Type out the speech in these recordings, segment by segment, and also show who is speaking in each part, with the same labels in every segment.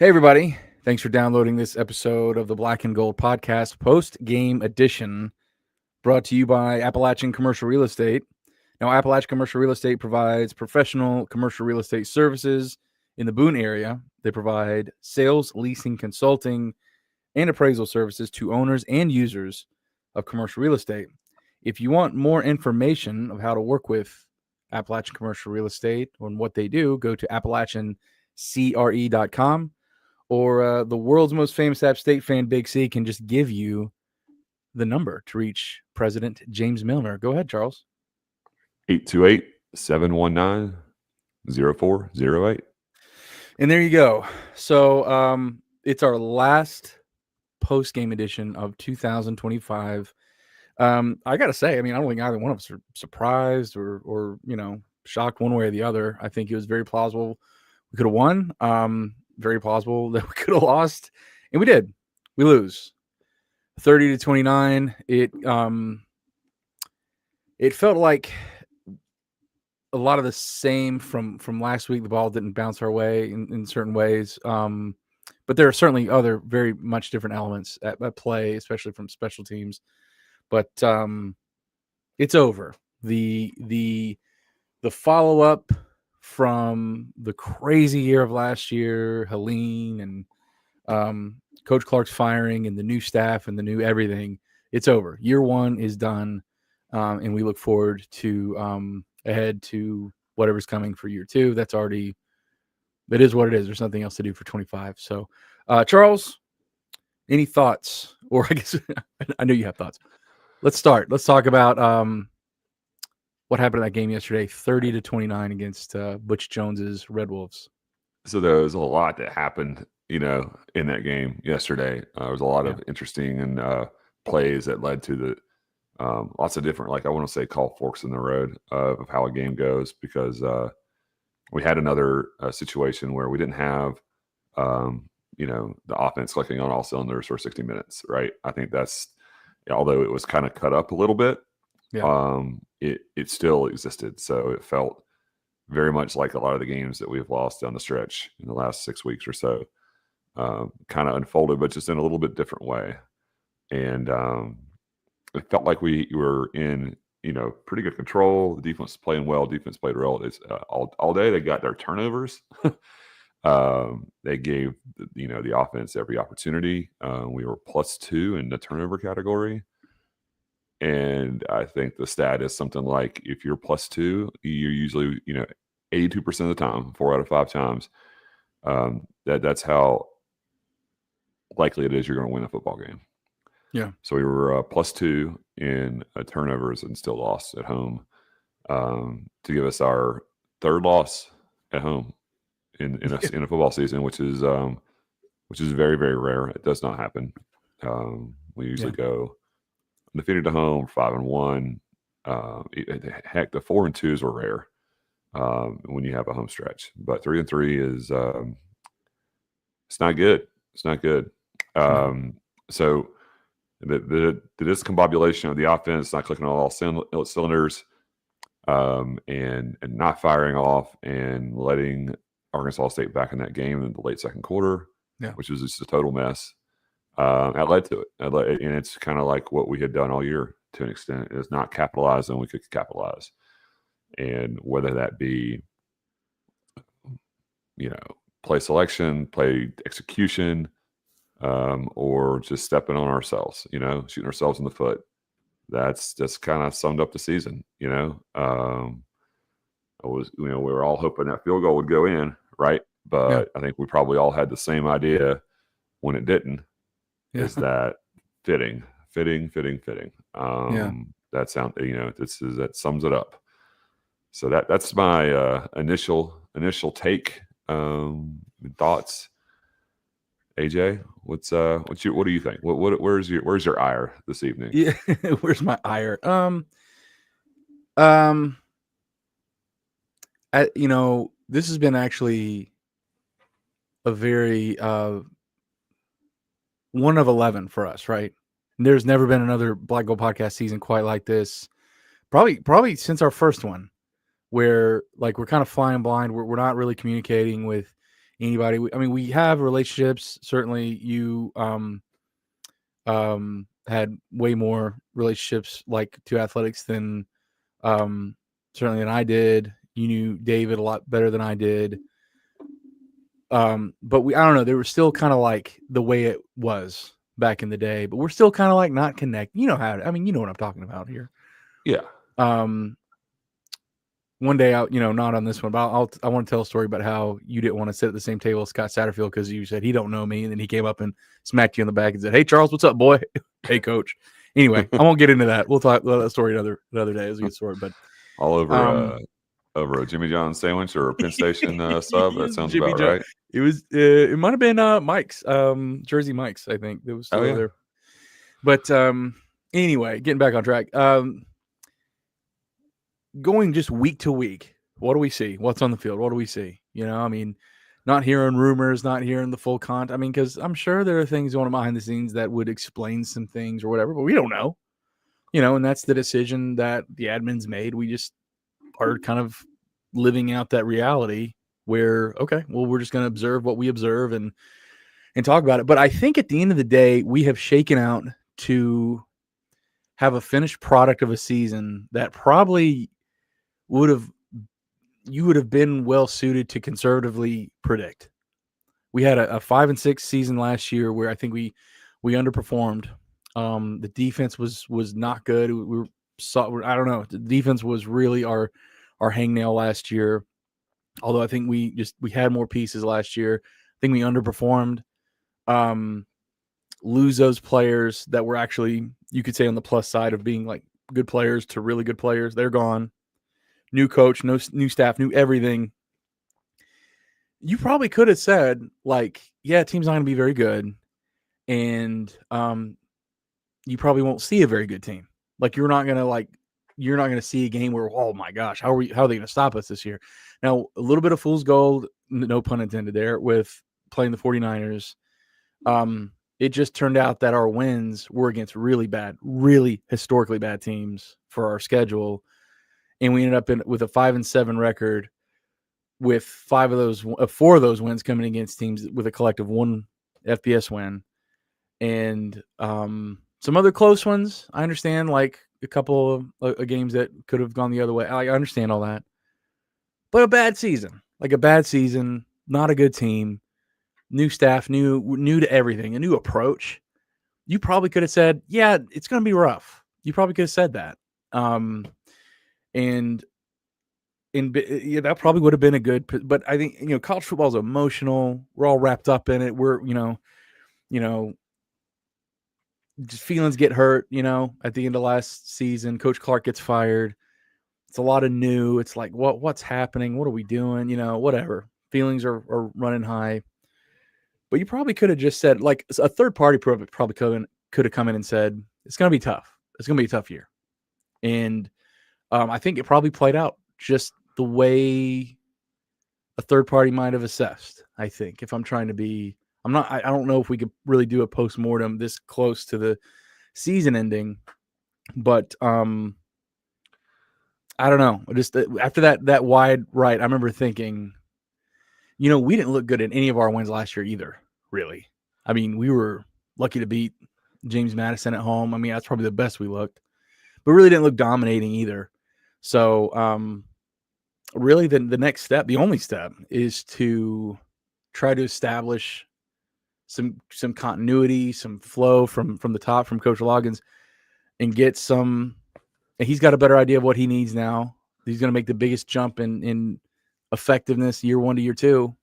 Speaker 1: Hey, everybody. Thanks for downloading this episode of the Black and Gold Podcast, Postgame Edition, brought to you by Appalachian Commercial Real Estate. Now, Appalachian Commercial Real Estate provides professional commercial real estate services in the Boone area. They provide sales, leasing, consulting, and appraisal services to owners and users of commercial real estate. If you want more information of how to work with Appalachian Commercial Real Estate and what they do, go to appalachiancre.com. Or the world's most famous App State fan, Big C, can just give you the number to reach President James Milner. Go ahead, Charles.
Speaker 2: 828-719-0408.
Speaker 1: And there you go. So it's our last post-game edition of 2025. I got to say, I don't think either one of us are surprised or shocked one way or the other. I think it was very plausible we could have won. Very plausible that we could have lost, and we did. We lose 30-29. It felt like a lot of the same from last week. The ball didn't bounce our way in certain ways, but there are certainly other very much different elements at play, especially from special teams. But it's over. The follow-up from the crazy year of last year, Helene and Coach Clark's firing and the new staff and the new everything, it's over. Year one is done, and we look forward to ahead to whatever's coming for year two. It is what it is. There's nothing else to do for 25. So, Charles, any thoughts? Or I guess I know you have thoughts. Let's start. Let's talk about what happened in that game yesterday, 30-29 against Butch Jones's Red Wolves.
Speaker 2: So there was a lot that happened, in that game yesterday. There was a lot of interesting and plays that led to the lots of different, I want to say, call forks in the road of how a game goes, because we had another situation where we didn't have, the offense clicking on all cylinders for 60 minutes, right? I think that's, although it was kind of cut up a little bit, it still existed. So it felt very much like a lot of the games that we've lost down the stretch in the last 6 weeks or so, kind of unfolded, but just in a little bit different way. And it felt like we were in, pretty good control. The defense playing well. Defense played well. It's all day. They got their turnovers. They gave, the offense every opportunity. We were +2 in the turnover category. And I think the stat is something like, if you're +2, you're usually, 82% of the time, 4 out of 5 times, that's how likely it is you're going to win a football game.
Speaker 1: Yeah.
Speaker 2: So we were +2 in turnovers and still lost at home, to give us our third loss at home in a football season, which is very, very rare. It does not happen. We usually go defeated at home, 5-1. Heck, the 4-2s were rare when you have a home stretch. But 3-3 is it's not good. It's not good. So the discombobulation of the offense, not clicking on all cylinders, and not firing off, and letting Arkansas State back in that game in the late second quarter, which was just a total mess. That led to it. And it's kind of like what we had done all year to an extent, is not capitalize when we could capitalize. And whether that be, play selection, play execution, or just stepping on ourselves, shooting ourselves in the foot. That's just kind of summed up the season, we were all hoping that field goal would go in, right? But I think we probably all had the same idea when it didn't. Is that fitting? That sound, that sums it up. So that's my initial take, thoughts. AJ, what do you think? Where's your ire this evening?
Speaker 1: Yeah, where's my ire? This has been actually a very 1 of 11 for us, right? And there's never been another Black Gold Podcast season quite like this. Probably since our first one, where we're kind of flying blind. We're not really communicating with anybody. I mean, we have relationships. Certainly, you had way more relationships like to athletics than certainly than I did. You knew David a lot better than I did. But I don't know, they were still kind of like the way it was back in the day, but we're still kind of like not connected. You know I mean, you know what I'm talking about here.
Speaker 2: Yeah.
Speaker 1: One day out, not on this one, but I want to tell a story about how you didn't want to sit at the same table as Scott Satterfield because you said he don't know me, and then he came up and smacked you in the back and said, "Hey Charles, what's up, boy?" "Hey coach." Anyway, I won't get into that. We'll talk about that story another day. It's a good story, but
Speaker 2: all over over a Jimmy John's sandwich or a Penn Station sub. That sounds about right.
Speaker 1: It was. It might have been Mike's, Jersey Mike's. I think it was still over there. But anyway, getting back on track. Going just week to week, what do we see? What's on the field? What do we see? I mean, not hearing rumors, not hearing the full content. I mean, because I'm sure there are things going on behind the scenes that would explain some things or whatever, but we don't know. And that's the decision that the admins made. We just are kind of living out that reality where, okay, well, we're just going to observe what we observe and talk about it. But I think at the end of the day, we have shaken out to have a finished product of a season that probably you would have been well suited to conservatively predict. We had a 5-6 season last year where I think we underperformed. The defense was not good. I don't know. The defense was really our hangnail last year. Although I think we had more pieces last year. I think we underperformed. Lose those players that were actually, you could say, on the plus side of being like good players to really good players. They're gone. New coach, new staff, new everything. You probably could have said, like, yeah, team's not going to be very good. And you probably won't see a very good team. Like, you're not going to see a game where, oh my gosh, how are they going to stop us this year? Now, a little bit of fool's gold, no pun intended there, with playing the 49ers. It just turned out that our wins were against really historically bad teams for our schedule. And we ended up with a 5-7 record with 4 of those wins coming against teams with a collective 1 FBS win. And some other close ones, I understand, like a couple of games that could have gone the other way. I understand all that. But a bad season, not a good team, new staff, new to everything, a new approach. You probably could have said, yeah, it's going to be rough. You probably could have said that. And that probably would have been a good, but I think, college football is emotional. We're all wrapped up in it. We're, just feelings get hurt, at the end of last season. Coach Clark gets fired. It's a lot of new. It's like, what's happening? What are we doing? Whatever. Feelings are running high. But you probably could have just said, like, a third party probably could have come in and said, it's going to be tough. It's going to be a tough year. And I think it probably played out just the way a third party might have assessed. I think, if I'm trying to be, I don't know if we could really do a post-mortem this close to the season ending, but I don't know. Just after that wide right, I remember thinking, we didn't look good in any of our wins last year either, really. I mean, we were lucky to beat James Madison at home. I mean, that's probably the best we looked, but really didn't look dominating either. So really the next step, the only step, is to try to establish some continuity, some flow from the top, from Coach Loggins, and get some. And he's got a better idea of what he needs now. He's going to make the biggest jump in effectiveness year 1 to year 2,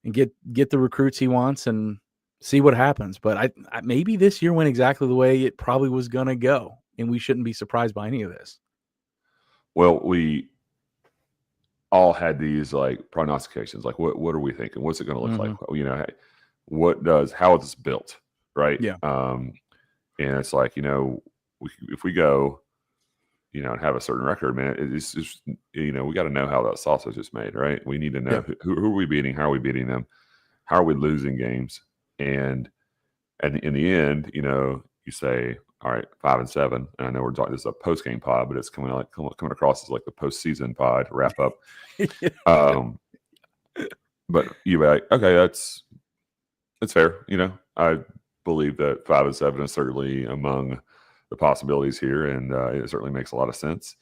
Speaker 1: and get the recruits he wants and see what happens. But I maybe this year went exactly the way it probably was going to go, and we shouldn't be surprised by any of this.
Speaker 2: Well, we all had these like prognostications, like what are we thinking? What's it going to look like? How is this built, right?
Speaker 1: Yeah.
Speaker 2: And it's like, if we go, and have a certain record, man, it's just, we got to know how that sausage is made, right? We need to know who are we beating, how are we beating them, how are we losing games, and in the end, you say, all right, 5-7. And I know we're talking, this is a post game pod, but it's coming across as like the postseason pod wrap up. But you'd be like, okay, that's fair. I believe that 5-7 is certainly among the possibilities here, and it certainly makes a lot of sense.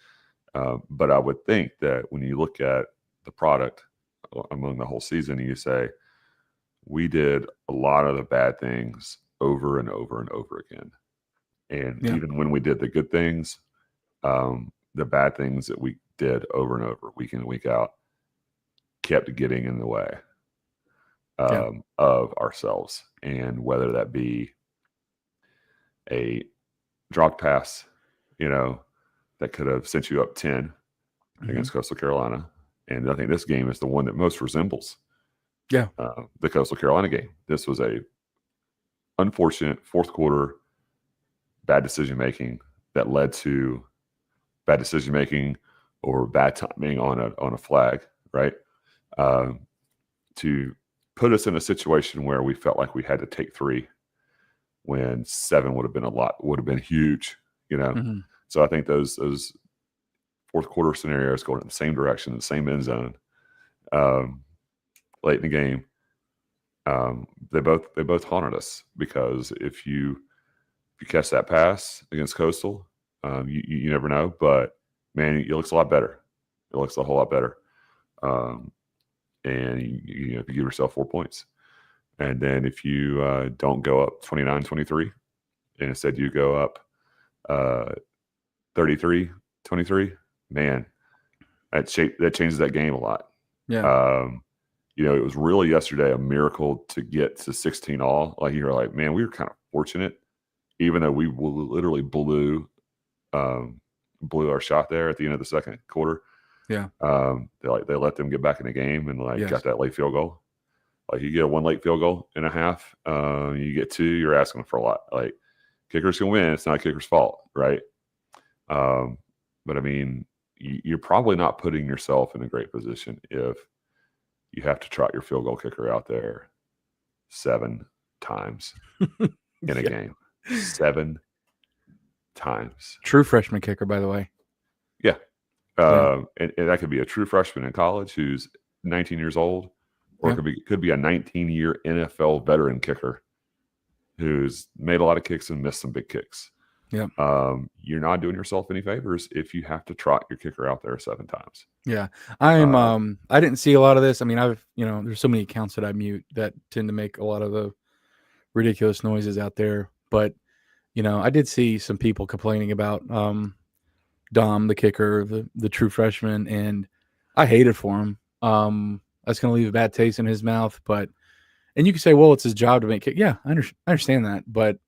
Speaker 2: But I would think that when you look at the product among the whole season, you say, we did a lot of the bad things over and over and over again. And
Speaker 1: Yeah.
Speaker 2: even when we did the good things, the bad things that we did over and over, week in and week out, kept getting in the way of ourselves. And whether that be a dropped pass, that could have sent you up 10 against Coastal Carolina. And I think this game is the one that most resembles the Coastal Carolina game. This was a unfortunate fourth quarter bad decision making that led to bad decision making or bad timing on a flag, right? To put us in a situation where we felt like we had to take 3 when 7 would have been huge, So I think those fourth quarter scenarios going in the same direction, the same end zone, late in the game, they both haunted us, because if you catch that pass against Coastal, you never know, but man, it looks a lot better. It looks a whole lot better, and you give yourself 4 points. And then if you don't go up 29-23, and instead you go up 33-23, man, that changes that game a lot.
Speaker 1: Yeah.
Speaker 2: It was really yesterday a miracle to get to 16 all. Like, you're like, man, we were kind of fortunate, even though we literally blew our shot there at the end of the second quarter.
Speaker 1: Yeah.
Speaker 2: They let them get back in the game and
Speaker 1: Yes.
Speaker 2: got that late field goal. Like, you get one late field goal and a half, you get 2, you're asking for a lot. Like, kickers can win. It's not a kicker's fault, right? But I mean, you're probably not putting yourself in a great position if you have to trot your field goal kicker out there 7 times in a game. 7 times.
Speaker 1: True freshman kicker, by the way.
Speaker 2: Yeah. And that could be a true freshman in college who's 19 years old, or it could be a 19-year NFL veteran kicker who's made a lot of kicks and missed some big kicks.
Speaker 1: Yeah.
Speaker 2: You're not doing yourself any favors if you have to trot your kicker out there 7 times.
Speaker 1: Yeah. I didn't see a lot of this. I mean, there's so many accounts that I mute that tend to make a lot of the ridiculous noises out there. But, I did see some people complaining about Dom, the kicker, the true freshman, and I hated for him. That's going to leave a bad taste in his mouth. And you can say, well, it's his job to make kick. Yeah, I understand that. But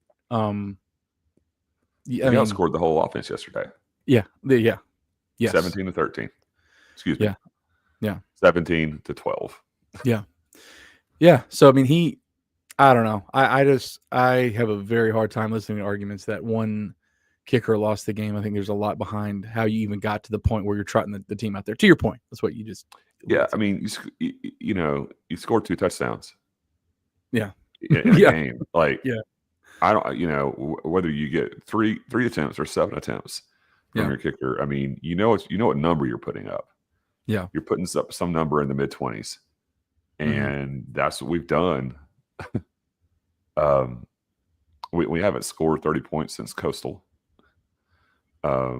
Speaker 2: he outscored the whole offense yesterday.
Speaker 1: Yeah. Yes.
Speaker 2: 17-13. Excuse me.
Speaker 1: Yeah.
Speaker 2: 17-12.
Speaker 1: Yeah. Yeah. So, I mean, I don't know. I have a very hard time listening to arguments that one kicker lost the game. I think there's a lot behind how you even got to the point where you're trotting the team out there. To your point, that's what you just.
Speaker 2: Yeah, I mean, you scored 2 touchdowns.
Speaker 1: Yeah.
Speaker 2: In a game. Like,
Speaker 1: yeah.
Speaker 2: I don't, whether you get three attempts or 7 attempts from your kicker. I mean, what number you're putting up.
Speaker 1: Yeah.
Speaker 2: You're putting some number in the mid-20s. And that's what we've done. We haven't scored 30 points since Coastal. I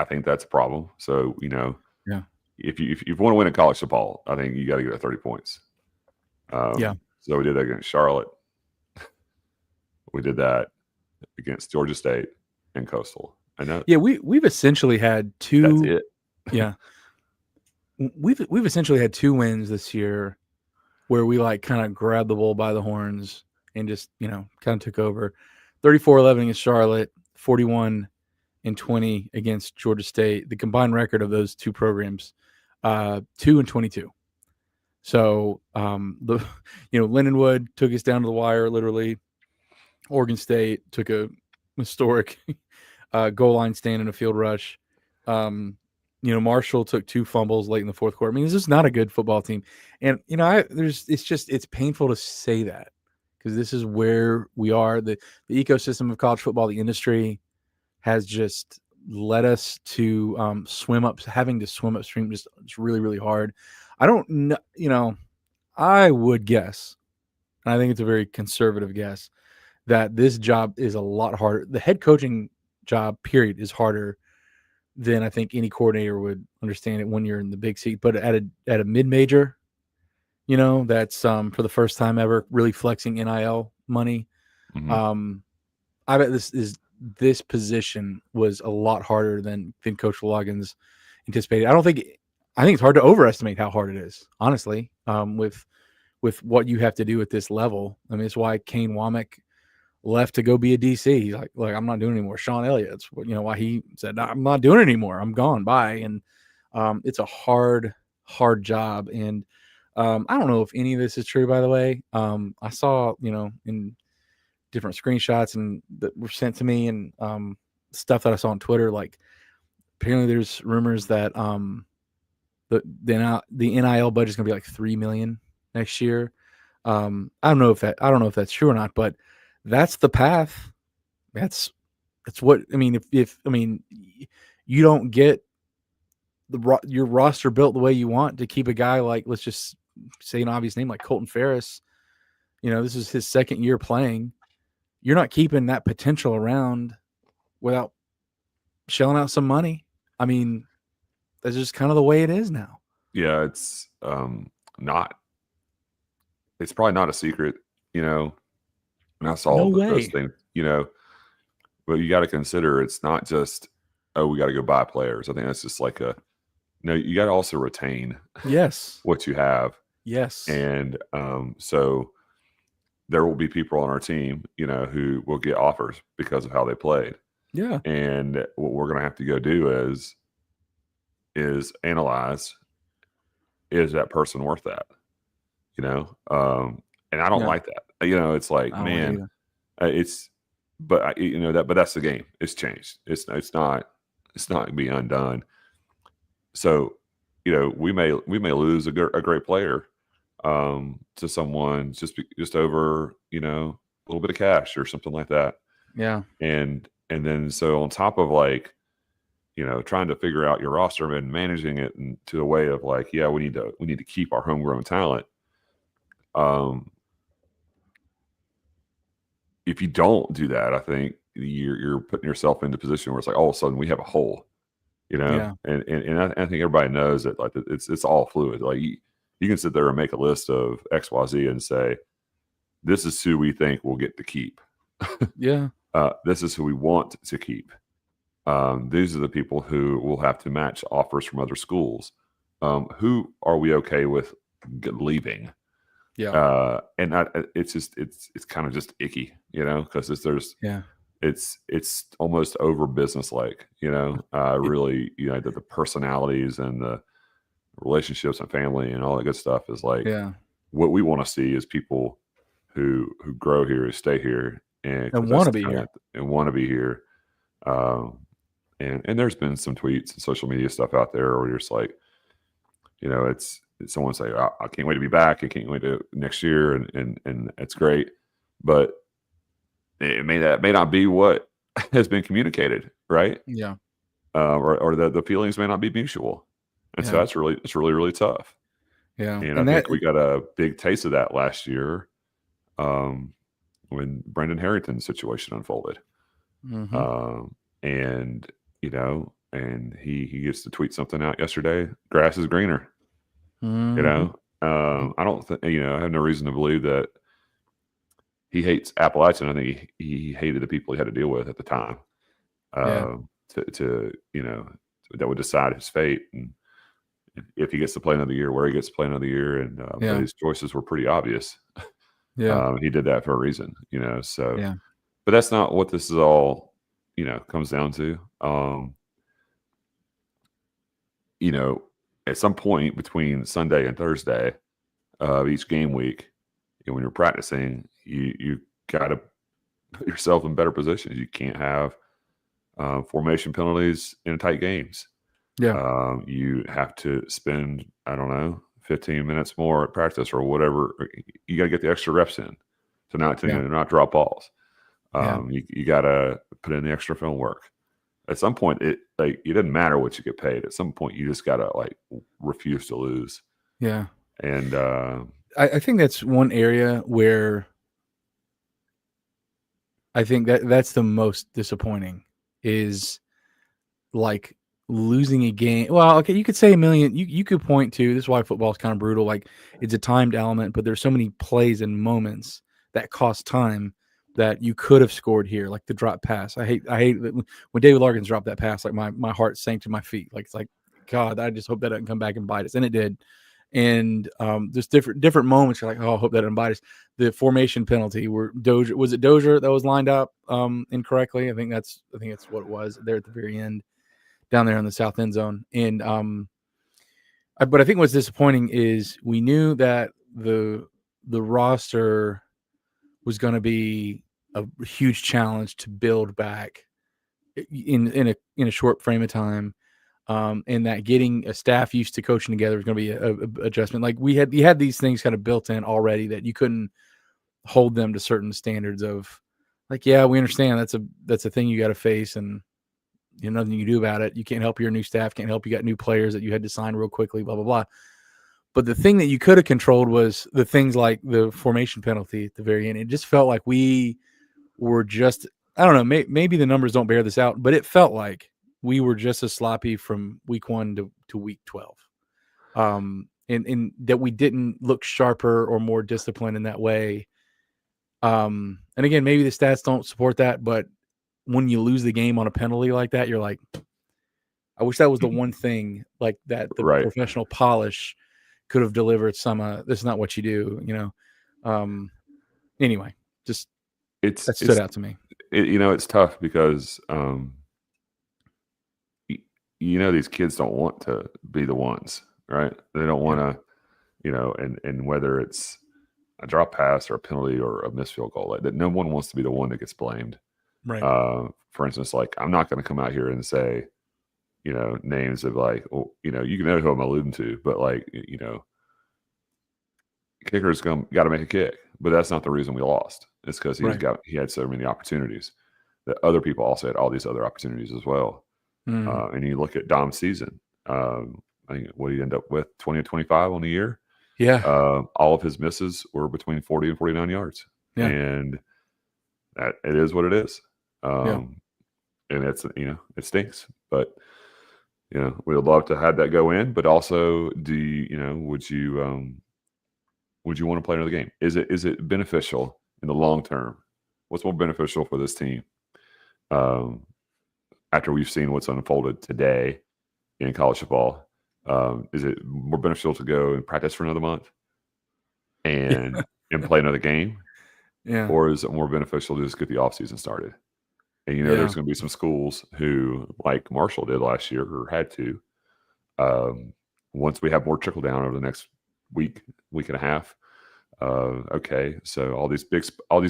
Speaker 2: think that's a problem. So, if you want to win a college football, I think you got to get 30 points. So we did that against Charlotte. We did that against Georgia State and Coastal. I know.
Speaker 1: Yeah, we've essentially had 2.
Speaker 2: That's it.
Speaker 1: Yeah, we've essentially had 2 wins this year, where we kind of grabbed the bull by the horns and just kind of took over. 34-11 against Charlotte, 41-20 against Georgia State. The combined record of those 2 programs, 2-22. So Lindenwood took us down to the wire, literally. Oregon State took a historic goal line stand in a field rush. Marshall took 2 fumbles late in the fourth quarter. I mean, this is not a good football team. And, it's painful to say that, because this is where we are. The ecosystem of college football, the industry has just led us to having to swim upstream just really, really hard. I don't know, I would guess, and I think it's a very conservative guess, that this job is a lot harder. The head coaching job, period, is harder than I think any coordinator would understand it when you're in the big seat. But at a mid major, that's for the first time ever really flexing NIL money.
Speaker 2: Mm-hmm.
Speaker 1: I bet this position was a lot harder than Coach Loggins anticipated. I think it's hard to overestimate how hard it is, honestly. With what you have to do at this level. I mean, it's why Kane Womack left to go be a DC. He's like I'm not doing it anymore. Sean Elliott's, why he said, no, I'm not doing it anymore. I'm gone. Bye. And it's a hard job. And I don't know if any of this is true, by the way. I saw, in different screenshots and that were sent to me and stuff that I saw on Twitter, like apparently there's rumors that the NIL budget is going to be like $3 million next year. I don't know if that's true or not, but that's the path. That's what I mean. If you don't get your roster built the way you want to keep a guy like, let's just say an obvious name like Colton Ferris, this is his second year playing. You're not keeping that potential around without shelling out some money. I mean, that's just kind of the way it is now.
Speaker 2: Yeah, it's probably not a secret, and I saw those things, but you got to consider it's not just, we got to go buy players. I think that's just like you got to also retain what you have.
Speaker 1: Yes.
Speaker 2: And so there will be people on our team, who will get offers because of how they played.
Speaker 1: Yeah.
Speaker 2: And what we're going to have to go do is analyze, is that person worth that? And I don't like that. It's like, man, but that's the game. It's changed. It's not be undone. So, we may lose a great player to someone just over, a little bit of cash or something like that.
Speaker 1: Yeah.
Speaker 2: And then so on top of like, trying to figure out your roster and managing it to a way of like, yeah, we need to keep our homegrown talent. If you don't do that, I think you're putting yourself into a position where it's like all of a sudden we have a hole, and I think everybody knows that like it's all fluid. Like you can sit there and make a list of XYZ and say, this is who we think we'll get to keep.
Speaker 1: Yeah.
Speaker 2: This is who we want to keep. These are the people who will have to match offers from other schools. Who are we okay with leaving?
Speaker 1: Yeah.
Speaker 2: And it's kind of just icky, because it's almost over business like, really, the personalities and the relationships and family and all that good stuff is like, what we want to see is people who grow here, who stay here and
Speaker 1: want to be here.
Speaker 2: And want to be here. And there's been some tweets and social media stuff out there where you're just like, it's someone say, I can't wait to be back. I can't wait to next year. And it's great, but it may not be what has been communicated. Right.
Speaker 1: Yeah.
Speaker 2: Or the feelings may not be mutual. And so it's really, really tough.
Speaker 1: Yeah.
Speaker 2: And I think we got a big taste of that last year. When Brendan Harrington's situation unfolded.
Speaker 1: Mm-hmm.
Speaker 2: And he gets to tweet something out yesterday. Grass is greener.
Speaker 1: Mm-hmm.
Speaker 2: I don't think, I have no reason to believe that he hates Appalachian. I think he hated the people he had to deal with at the time. To that would decide his fate. And if he gets to play another year, where he gets to play another year. And but his choices were pretty obvious.
Speaker 1: Yeah.
Speaker 2: He did that for a reason, so, but that's not what this is all, comes down to. At some point between Sunday and Thursday of each game week, and when you're practicing, you got to put yourself in better positions. You can't have formation penalties in tight games.
Speaker 1: Yeah.
Speaker 2: You have to spend, 15 minutes more at practice or whatever. You got to get the extra reps in to not drop balls. You got to put in the extra film work. at some point, it doesn't matter what you get paid. At some point, you just gotta like refuse to lose.
Speaker 1: Yeah.
Speaker 2: And
Speaker 1: I think that's one area where I think that's the most disappointing is like losing a game. Well, okay, you could say a million. You could point to this is why football is kind of brutal. Like it's a timed element, but there's so many plays and moments that cost time that you could have scored here, like the drop pass. I hate that when David Larkins dropped that pass. Like my heart sank to my feet. Like it's like God, I just hope that doesn't come back and bite us, and it did. And just different moments. You're like, oh, I hope that doesn't bite us. The formation penalty where Dozier was it Dozier that was lined up incorrectly. I think that's what it was there at the very end down there in the south end zone. And but I think what's disappointing is we knew that the roster was going to be a huge challenge to build back in a short frame of time. And that getting a staff used to coaching together is going to be a adjustment. Like you had these things kind of built in already that you couldn't hold them to certain standards of like, yeah, we understand that's a thing you got to face and nothing you can do about it. You can't help your new staff, can't help you got new players that you had to sign real quickly, blah, blah, blah. But the thing that you could have controlled was the things like the formation penalty at the very end. It just felt like we were just, I don't know, maybe the numbers don't bear this out, but it felt like we were just as sloppy from week 1 to week 12. And that we didn't look sharper or more disciplined in that way. And again, maybe the stats don't support that, but when you lose the game on a penalty like that, you're like, I wish that was the one thing like that the
Speaker 2: right.
Speaker 1: professional polish could have delivered some, this is not what you do, anyway, just that stood out to me.
Speaker 2: It's tough because, these kids don't want to be the ones, right? They don't want to, and whether it's a drop pass or a penalty or a missed field goal, like that, no one wants to be the one that gets blamed.
Speaker 1: Right.
Speaker 2: For instance, like I'm not going to come out here and say, names of like, you know who I'm alluding to, but like, kicker's got to make a kick, but that's not the reason we lost. It's because he had so many opportunities that other people also had all these other opportunities as well. And you look at Dom's season, I think what did he end up with 20 and 25 on the year?
Speaker 1: Yeah.
Speaker 2: All of his misses were between 40 and 49 yards.
Speaker 1: Yeah.
Speaker 2: And that it is what it is.
Speaker 1: Yeah.
Speaker 2: And it's, it stinks, but we would love to have that go in, but also would you want to play another game? Is it beneficial in the long term? What's more beneficial for this team? After we've seen what's unfolded today in college football, is it more beneficial to go and practice for another month and play another game?
Speaker 1: Yeah.
Speaker 2: Or is it more beneficial to just get the offseason started? And, there's going to be some schools who, like Marshall did last year or had to, once we have more trickle down over the next week and a half, okay, so all these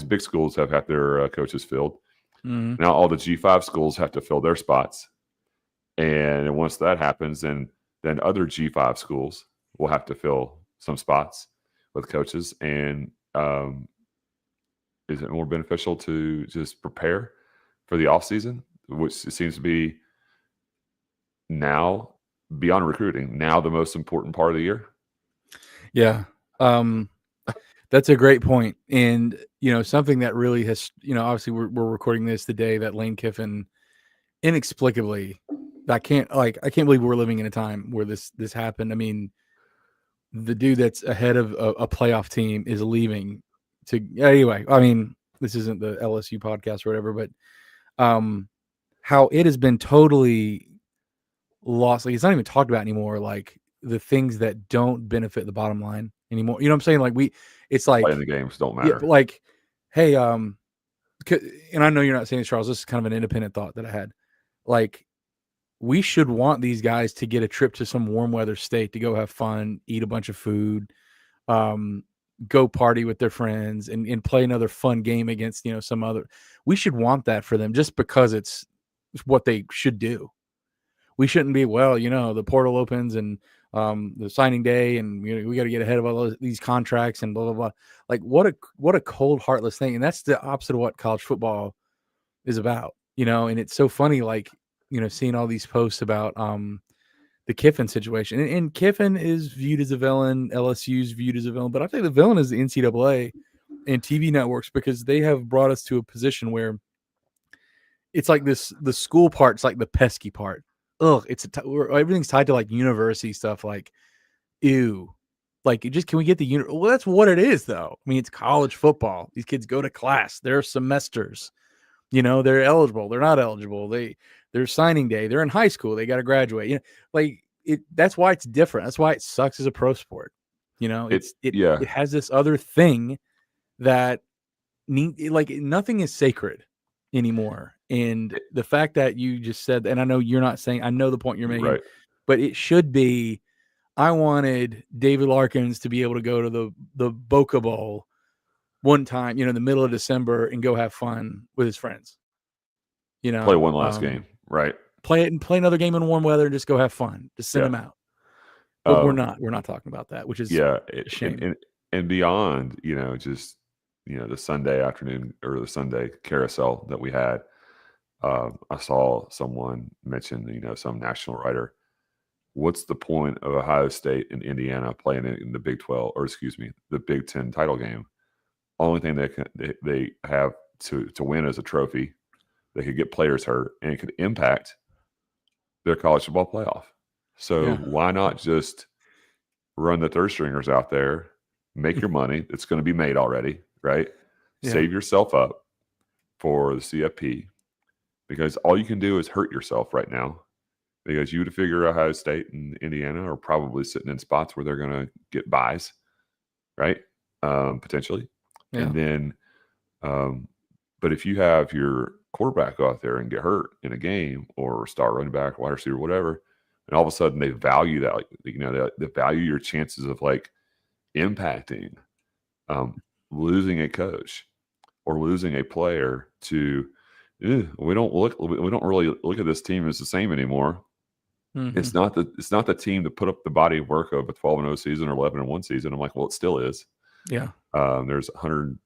Speaker 2: big schools have had their coaches filled.
Speaker 1: Mm-hmm.
Speaker 2: Now all the G5 schools have to fill their spots. And once that happens, then other G5 schools will have to fill some spots with coaches. And is it more beneficial to just prepare for the offseason, which seems to be now, beyond recruiting, now the most important part of the year?
Speaker 1: Yeah. That's a great point. And, something that really has, obviously we're recording this the day that Lane Kiffin inexplicably, I can't believe we're living in a time where this happened. I mean, the dude that's ahead of a playoff team is leaving anyway. I mean, this isn't the LSU podcast or whatever, but how it has been totally lost. Like it's not even talked about anymore. Like the things that don't benefit the bottom line anymore. You know what I'm saying? Like it's like
Speaker 2: playing the games don't matter.
Speaker 1: Yeah, but like, hey, and I know you're not saying this, Charles. This is kind of an independent thought that I had. Like, we should want these guys to get a trip to some warm weather state to go have fun, eat a bunch of food, go party with their friends, and play another fun game against some other. We should want that for them just because it's what they should do. We shouldn't be the portal opens and the signing day, and we got to get ahead of all these contracts and blah blah blah. Like what a cold, heartless thing, and that's the opposite of what college football is about. And it's so funny. Like seeing all these posts about the Kiffin situation, and Kiffin is viewed as a villain. LSU's viewed as a villain, but I think the villain is the NCAA and TV networks, because they have brought us to a position where it's like this: the school part's like the pesky part. Ugh, everything's tied to like university stuff. Like, ew. Like, can we get the well, that's what it is, though. I mean, it's college football. These kids go to class. There are semesters. They're eligible. They're not eligible. They're signing day. They're in high school. They got to graduate. Like it. That's why it's different. That's why it sucks as a pro sport. It has this other thing that nothing is sacred anymore. And the fact that you just said, and I know you're not saying, I know the point you're making,
Speaker 2: right.
Speaker 1: but it should be. I wanted David Larkins to be able to go to the Boca Bowl one time, in the middle of December, and go have fun with his friends.
Speaker 2: Play one last game, right?
Speaker 1: Play it and play another game in warm weather and just go have fun. Just send them out. But we're not talking about that, which is a shame.
Speaker 2: And beyond, just the Sunday afternoon or the Sunday carousel that we had. I saw someone mention, some national writer. What's the point of Ohio State and Indiana playing in the Big 12, or excuse me, the Big 10 title game? Only thing they have to win is a trophy. They could get players hurt, and it could impact their college football playoff. So why not just run the third stringers out there, make your money? It's going to be made already, right? Yeah. Save yourself up for the CFP, because all you can do is hurt yourself right now, because you to figure Ohio State and Indiana are probably sitting in spots where they're going to get buys, right? Potentially. Yeah. And then, but if you have your quarterback go out there and get hurt in a game, or star running back, wide receiver, whatever, and all of a sudden they value that, they value your chances of impacting, losing a coach or losing a player to, we don't really look at this team as the same anymore. Mm-hmm. It's not the team that put up the body of work of a 12-0 season or 11-1 season. I'm like, well, it still is. Yeah. There's 100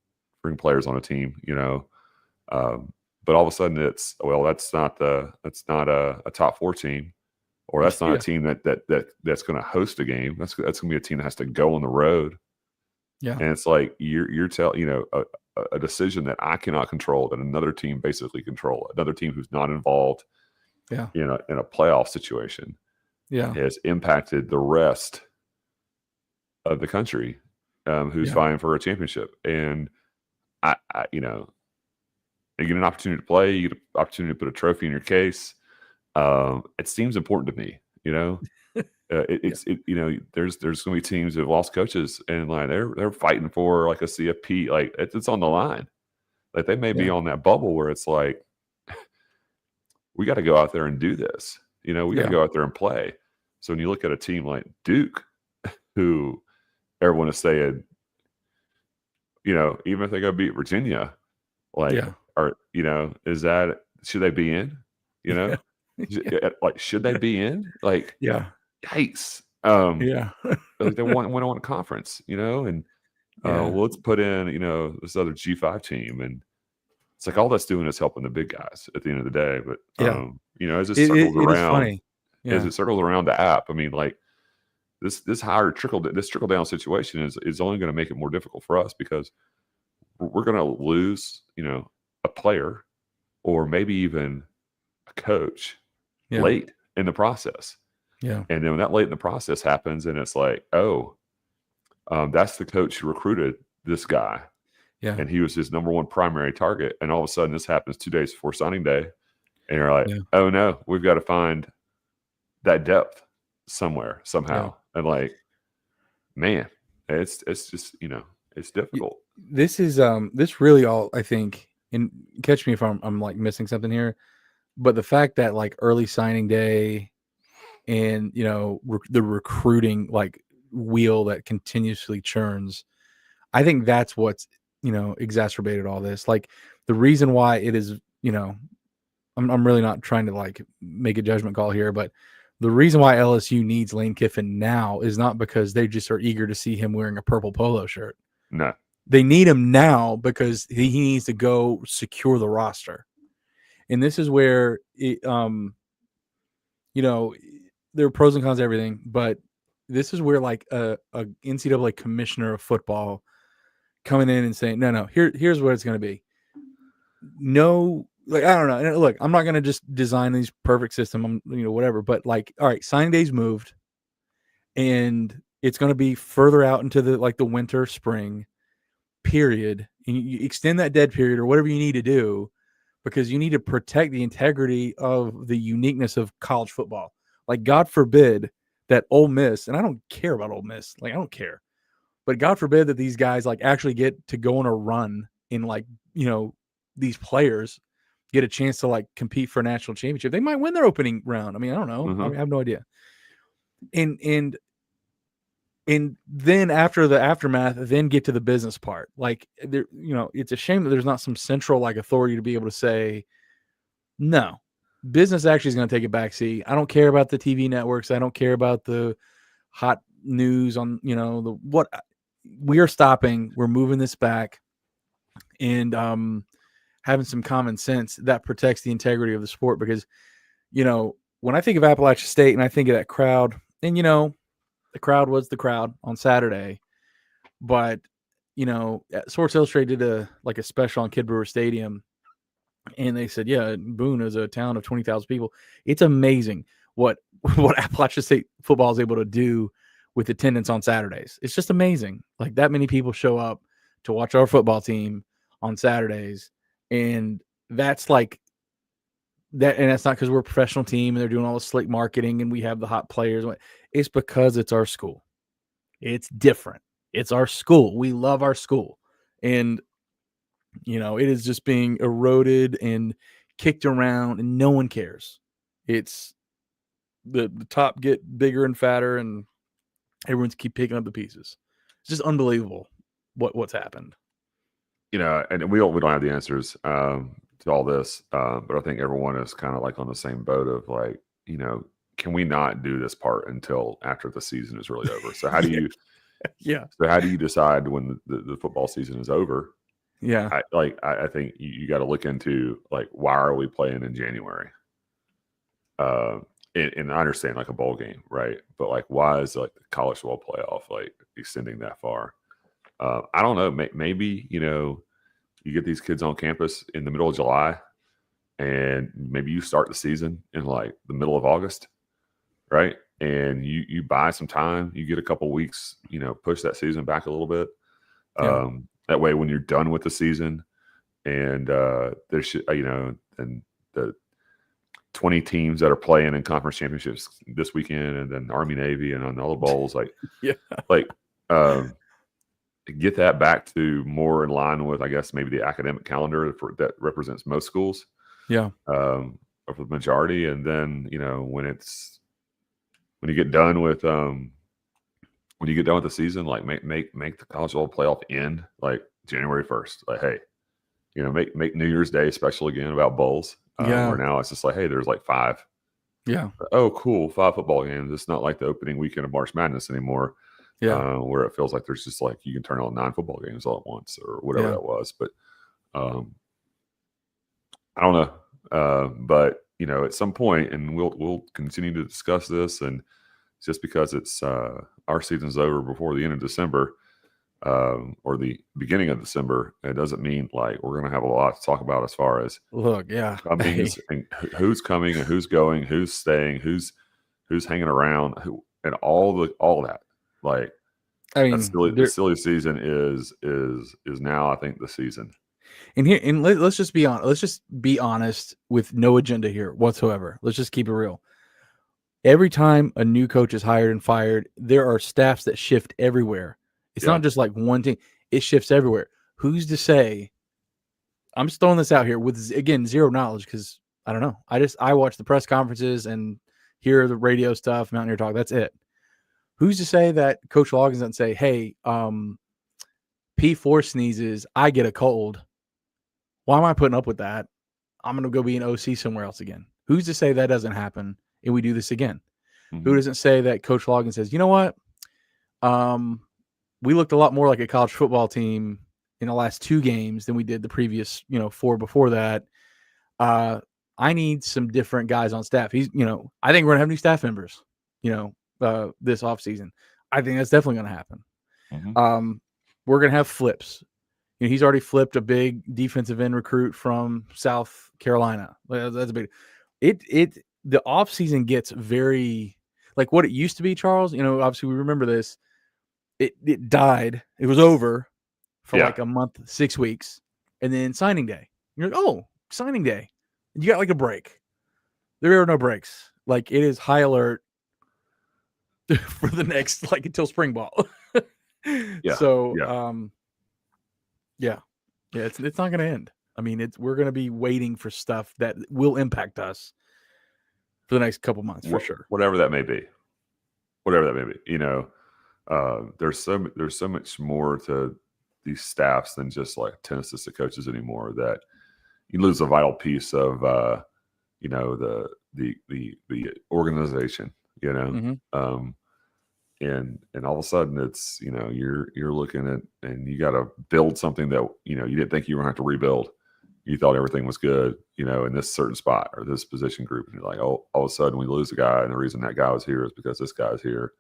Speaker 2: players on a team, but all of a sudden it's, well, that's not a top 4 team, or that's not a team that's going to host a game. That's going to be a team that has to go on the road. Yeah. And it's like you're telling, a decision that I cannot control, that another team basically control, another team who's not involved in a playoff situation, has impacted the rest of the country, who's vying for a championship. And I you get an opportunity to play, you get an opportunity to put a trophy in your case. It seems important to me, there's going to be teams that have lost coaches, and they're fighting for a CFP, it's on the line. They may be on that bubble where it's we got to go out there and do this. We got to go out there and play. So when you look at a team like Duke, who everyone is saying, even if they go beat Virginia, is that, should they be in? Should they be in? Yikes. They went on a conference, and well, let's put in, this other G5 team, and it's all that's doing is helping the big guys at the end of the day. But as it circles around, as it circles around the app, I mean, this trickle down situation is only going to make it more difficult for us, because we're going to lose, a player, or maybe even a coach late in the process. Yeah. And then when that late in the process happens, and it's that's the coach who recruited this guy. Yeah. And he was his number one primary target. And all of a sudden this happens 2 days before signing day. And you're like, oh no, we've got to find that depth somewhere, somehow. Yeah. And man, it's just, it's difficult.
Speaker 1: This is, this really all, I think, and catch me if I'm missing something here, but the fact that early signing day and, the recruiting wheel that continuously churns, I think that's what's, exacerbated all this. The reason why it is, I'm really not trying to make a judgment call here, but the reason why LSU needs Lane Kiffin now is not because they just are eager to see him wearing a purple polo shirt.
Speaker 2: No.
Speaker 1: They need him now because he needs to go secure the roster. And this is where you know, there are pros and cons to everything, but this is where like a NCAA commissioner of football coming in and saying, no, here's what it's going to be. No, like, I don't know. And look, I'm not going to just design these perfect system, whatever, but like, all right, signing days moved and it's going to be further out into the winter, spring period. And you extend that dead period or whatever you need to do because you need to protect the integrity of the uniqueness of college football. Like, God forbid that Ole Miss, and I don't care about Ole Miss, like, I don't care, but God forbid that these guys like actually get to go on a run in these players get a chance to like compete for a national championship. They might win their opening round. I mean, I don't know. I have no idea. And then after the aftermath, then get to the business part. Like, there, it's a shame that there's not some central like authority to be able to say, no, business actually is going to take a backseat. I don't care about the TV networks. I don't care about the hot news on, what we are stopping. We're moving this back and having some common sense that protects the integrity of the sport. Because, when I think of Appalachia State and I think of that crowd, and, the crowd was the crowd on Saturday, but, Sports Illustrated did a special on Kid Brewer Stadium. And they said, yeah, Boone is a town of 20,000 people. It's amazing what Appalachia State football is able to do with attendance on Saturdays. It's just amazing. Like, that many people show up to watch our football team on Saturdays. And that's like that. And that's not because we're a professional team and they're doing all the slick marketing and we have the hot players. It's because it's our school. It's different. It's our school. We love our school. And it is just being eroded and kicked around and no one cares. It's the top get bigger and fatter and everyone's keep picking up the pieces. It's just unbelievable what's happened.
Speaker 2: And we don't have the answers to all this, but I think everyone is kind of like on the same boat of like, can we not do this part until after the season is really over? So how do you, So how do you decide when the football season is over?
Speaker 1: Yeah.
Speaker 2: I think you got to look into like, why are we playing in January? And I understand like a bowl game, right? But like, why is like the college football playoff like extending that far? I don't know. Maybe, you get these kids on campus in the middle of July and maybe you start the season in like the middle of August, right? And you buy some time, you get a couple weeks, push that season back a little bit. That way, when you're done with the season and there should, and the 20 teams that are playing in conference championships this weekend and then Army, Navy and on all the bowls, get that back to more in line with, I guess, maybe the academic calendar that represents most schools.
Speaker 1: Yeah.
Speaker 2: For the majority. And then, when you get done with the season, like make the college football playoff end like January 1st. Like, hey, make New Year's Day special again about bowls. Where now it's just like, hey, there's like 5.
Speaker 1: Yeah.
Speaker 2: Oh, cool. 5 football games. It's not like the opening weekend of March Madness anymore.
Speaker 1: Yeah.
Speaker 2: Where it feels like there's just like you can turn on 9 football games all at once or whatever that was. But I don't know. But at some point, and we'll continue to discuss this, and just because it's our season's over before the end of December or the beginning of December, it doesn't mean like we're going to have a lot to talk about as far as coming and who's coming and who's going, who's staying, who's hanging around, and all that. Like, I mean, the silly season is now, I think, the season.
Speaker 1: And let's just be honest. Let's just be honest with no agenda here whatsoever. Let's just keep it real. Every time a new coach is hired and fired, there are staffs that shift everywhere. It's not just like one team. It shifts everywhere. Who's to say? I'm just throwing this out here with, again, zero knowledge because I don't know. I watch the press conferences and hear the radio stuff, Mountaineer Talk. That's it. Who's to say that Coach Loggins doesn't say, hey, P4 sneezes, I get a cold. Why am I putting up with that? I'm going to go be an OC somewhere else again. Who's to say that doesn't happen and we do this again? Mm-hmm. Who doesn't say that Coach Loggins says, you know what? We looked a lot more like a college football team in the last 2 games than we did the previous, 4 before that. I need some different guys on staff. I think we're gonna have new staff members. This offseason. I think that's definitely gonna happen.
Speaker 2: Mm-hmm.
Speaker 1: We're gonna have flips. He's already flipped a big defensive end recruit from South Carolina. That's a big. The offseason gets very like what it used to be, Charles. Obviously we remember this. It died. It was over for like a month, 6 weeks, and then signing day. You're like, oh, signing day. You got like a break. There are no breaks. Like it is high alert for the next until spring ball.
Speaker 2: Yeah.
Speaker 1: So,
Speaker 2: Yeah.
Speaker 1: yeah, it's not going to end. I mean, we're going to be waiting for stuff that will impact us for the next couple months for sure.
Speaker 2: Whatever that may be. There's so much more to these staffs than just like 10 assistant coaches anymore, that you lose a vital piece of the organization,
Speaker 1: Mm-hmm.
Speaker 2: and all of a sudden it's you're looking at, and you got to build something that you didn't think you were going to have to rebuild. You thought everything was good, in this certain spot or this position group, and you're like, oh, all of a sudden we lose a guy, and the reason that guy was here is because this guy's here.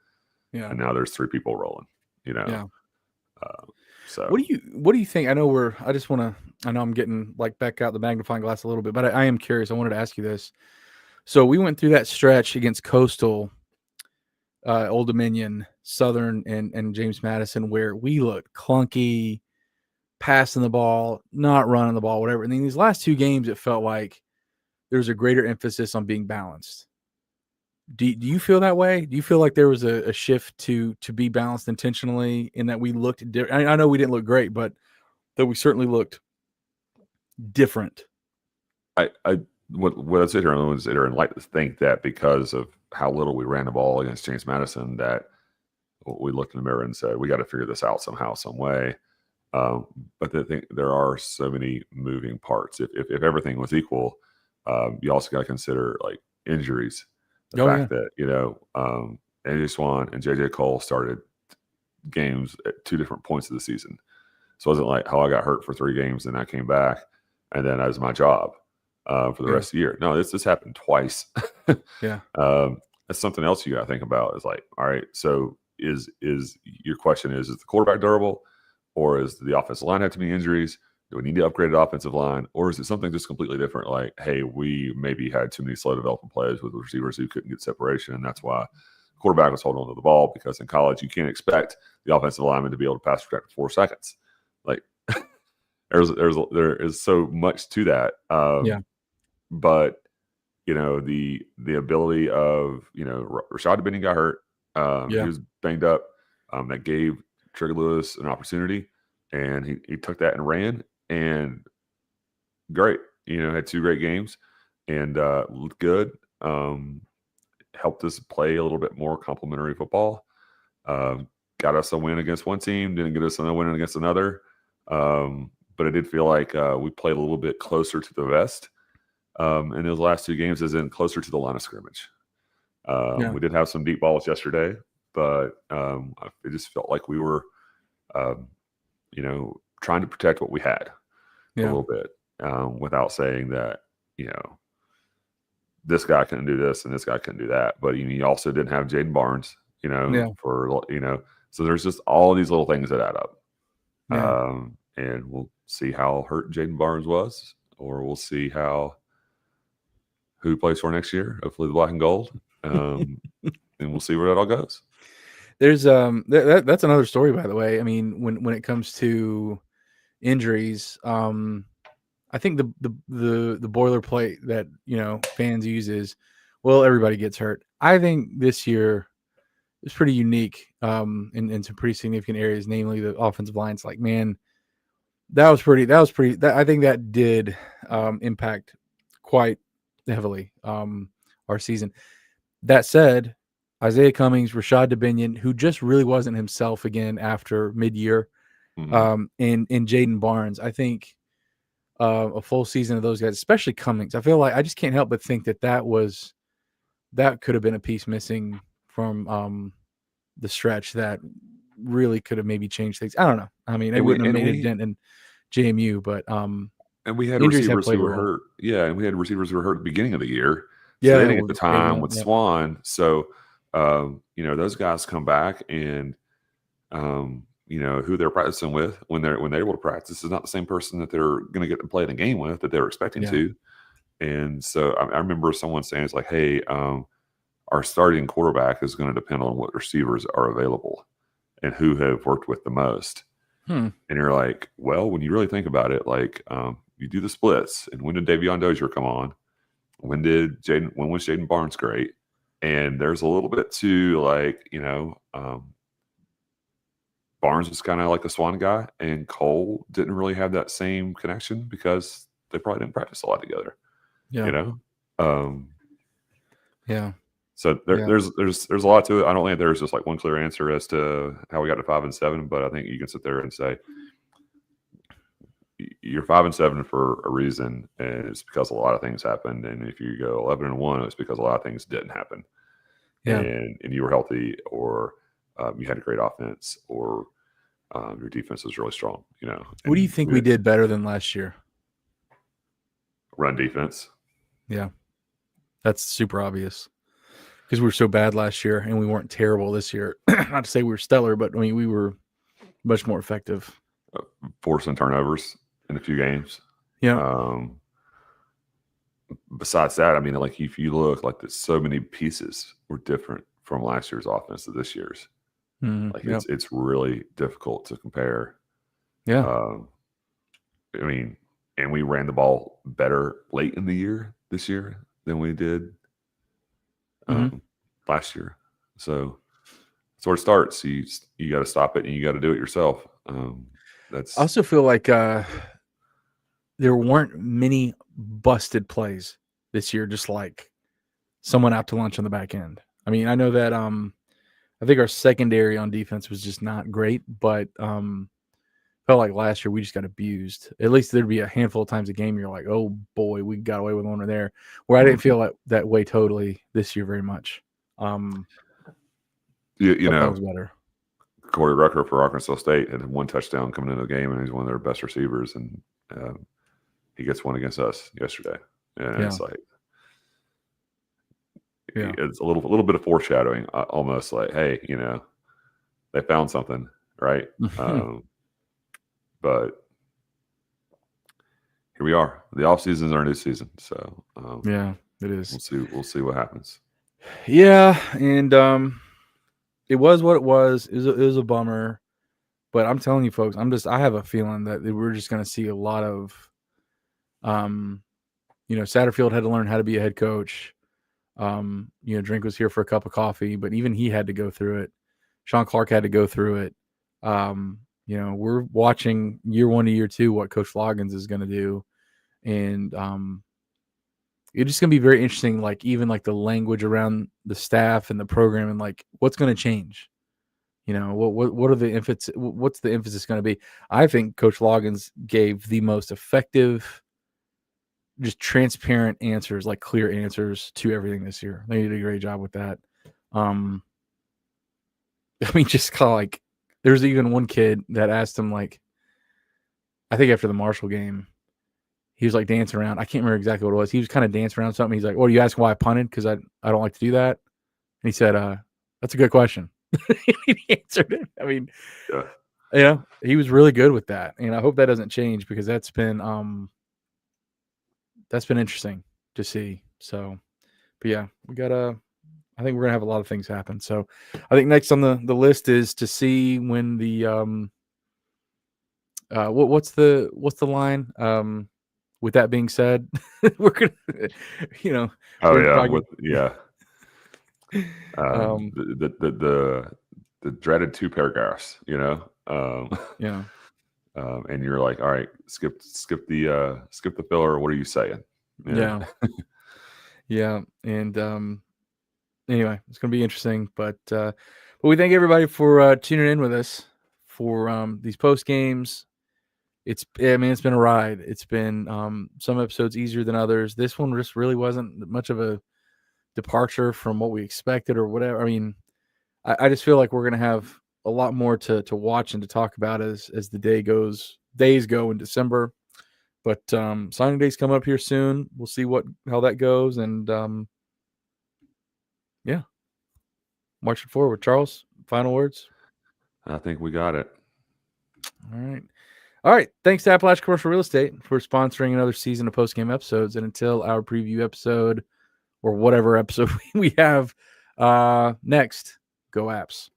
Speaker 1: Yeah.
Speaker 2: And now there's 3 people rolling,
Speaker 1: Yeah.
Speaker 2: So
Speaker 1: what do you think? I know I'm getting back out the magnifying glass a little bit, but I am curious. I wanted to ask you this. So we went through that stretch against Coastal, Old Dominion, Southern, and James Madison, where we looked clunky, passing the ball, not running the ball, whatever. And then these last 2 games, it felt like there was a greater emphasis on being balanced. Do you feel that way? Do you feel like there was a shift to be balanced intentionally, in that we looked different? I know we didn't look great, but that we certainly looked different.
Speaker 2: What I sit here and like to think that because of how little we ran the ball against James Madison, that we looked in the mirror and said, we got to figure this out somehow, some way. But there are so many moving parts. If everything was equal, you also got to consider like injuries. The fact that AJ Swan and JJ Cole started games at 2 different points of the season, so it wasn't like how I got hurt for 3 games and I came back and then that was my job for the rest of the year. No, this happened twice.
Speaker 1: Yeah.
Speaker 2: That's something else you got to think about. Is like, all right, so is your question is the quarterback durable, or is the offensive line have too many injuries? Do we need to upgrade the offensive line, or is it something just completely different? Like, hey, we maybe had too many slow development plays with receivers who couldn't get separation, and that's why the quarterback was holding on to the ball, because in college you can't expect the offensive lineman to be able to pass protect for 4 seconds. Like, there is so much to that. But the ability of Rashad Benning got hurt. He was banged up. That gave Trigger Lewis an opportunity, and he took that and ran, and great. Had 2 great games and looked good. Helped us play a little bit more complementary football. Got us a win against one team, didn't get us a win against another. But it did feel like we played a little bit closer to the vest. And those last 2 games is in closer to the line of scrimmage. We did have some deep balls yesterday, but it just felt like we were, trying to protect what we had a little bit, without saying that, this guy couldn't do this and this guy couldn't do that. But you also didn't have Jaden Barnes, so there's just all these little things that add up. And we'll see how hurt Jaden Barnes was, or we'll see who plays for next year. Hopefully the black and gold. And we'll see where that all goes.
Speaker 1: There's that's another story, by the way. I mean, when it comes to injuries, I think the boilerplate that fans use is, well, everybody gets hurt. I think this year is pretty unique in some pretty significant areas, namely the offensive line. It's like, man, that was pretty. I think that did impact quite heavily our season. That said, Isaiah Cummings, Rashad Dubinion, who just really wasn't himself again after mid-year, and Jaden Barnes. I think a full season of those guys, especially Cummings, I feel like I just can't help but think that could have been a piece missing from the stretch that really could have maybe changed things. I don't know. I mean, they wouldn't have made a dent in JMU, but
Speaker 2: And we had
Speaker 1: Injuries have
Speaker 2: receivers
Speaker 1: played
Speaker 2: who
Speaker 1: a
Speaker 2: were
Speaker 1: role.
Speaker 2: hurt. Yeah, and we had receivers who were hurt at the beginning of the year. So they
Speaker 1: Yeah,
Speaker 2: didn't get
Speaker 1: with
Speaker 2: the time
Speaker 1: Davion,
Speaker 2: with
Speaker 1: yep.
Speaker 2: Swan. So those guys come back and who they're practicing with when they're able to practice is not the same person that they're going to get to play in a game with that they're expecting
Speaker 1: Yeah.
Speaker 2: to. And so I remember someone saying, it's like, hey, our starting quarterback is going to depend on what receivers are available and who have worked with the most. And you're like, well, when you really think about it, like you do the splits, and when did Davion Dozier come on? When was Jaden Barnes great? And there's a little bit to like, Barnes was kind of like a Swan guy, and Cole didn't really have that same connection because they probably didn't practice a lot together.
Speaker 1: Yeah. Yeah.
Speaker 2: So there's a lot to it. I don't think there's just like one clear answer as to how we got to 5-7, but I think you can sit there and say you're 5-7 for a reason, and it's because a lot of things happened. And if you go 11-1, it's because a lot of things didn't happen.
Speaker 1: Yeah.
Speaker 2: And you were healthy, or you had a great offense, or your defense was really strong.
Speaker 1: What do you think we did better than last year?
Speaker 2: Run defense.
Speaker 1: Yeah, that's super obvious because we were so bad last year and we weren't terrible this year. Not to say we were stellar, but I mean we were much more effective.
Speaker 2: Forcing turnovers in a few games.
Speaker 1: Yeah.
Speaker 2: Besides that, I mean, like if you look, like there's so many pieces were different from last year's offense to this year's. Like it's really difficult to compare.
Speaker 1: Yeah.
Speaker 2: I mean, and we ran the ball better late in the year this year than we did last year. So that's where it starts. You got to stop it, and you got to do it yourself.
Speaker 1: I also feel like there weren't many busted plays this year, just like someone out to lunch on the back end. I mean, I know that I think our secondary on defense was just not great, but felt like last year we just got abused. At least there'd be a handful of times a game you're like, oh boy, we got away with one there. Where I didn't feel like that way totally this year very much. That was better.
Speaker 2: Corey Rucker for Arkansas State had one touchdown coming into the game, and he's one of their best receivers, and he gets one against us yesterday. And it's like, it's a little bit of foreshadowing, almost like, hey, they found something, right? But here we are. The off season is our new season, so
Speaker 1: yeah, it is.
Speaker 2: We'll see what happens.
Speaker 1: Yeah, and it was what it was. It was a bummer, but I'm telling you, folks, I have a feeling that we're just going to see a lot of, Satterfield had to learn how to be a head coach. Drink was here for a cup of coffee, but even he had to go through it. Sean Clark had to go through it. We're watching year 1 to year 2 what Coach Loggins is going to do, and it's just going to be very interesting. Like even like the language around the staff and the program, and like what's going to change. What are the emphasis? What's the emphasis going to be? I think Coach Loggins gave the most effective, just transparent answers, like clear answers to everything this year. They did a great job with that. I mean, just kind of like there's even one kid that asked him, like, I think after the Marshall game, he was like dancing around. I can't remember exactly what it was. He was kind of dancing around something. He's like, "Well, you ask why I punted? Because I don't like to do that." And he said, "That's a good question." He answered it. I mean, he was really good with that, and I hope that doesn't change because that's been interesting to see. So, but yeah, I think we're gonna have a lot of things happen. So, I think next on the list is to see when the what's the line? With that being said, we're gonna,
Speaker 2: The dreaded 2 paragraphs,
Speaker 1: yeah.
Speaker 2: And you're like, all right, skip the filler. What are you saying?
Speaker 1: Yeah. Yeah. And anyway, it's gonna be interesting. But we thank everybody for tuning in with us for these post games. It's been a ride. It's been some episodes easier than others. This one just really wasn't much of a departure from what we expected or whatever. I mean, I just feel like we're gonna have a lot more to watch and to talk about as the days go in December. But signing day's coming up here soon. We'll see how that goes, and yeah, marching forward. Charles, final words.
Speaker 2: I think we got it.
Speaker 1: All right. Thanks to Appalachian Commercial Real Estate for sponsoring another season of Postgame episodes. And until our preview episode or whatever episode we have next, go Apps.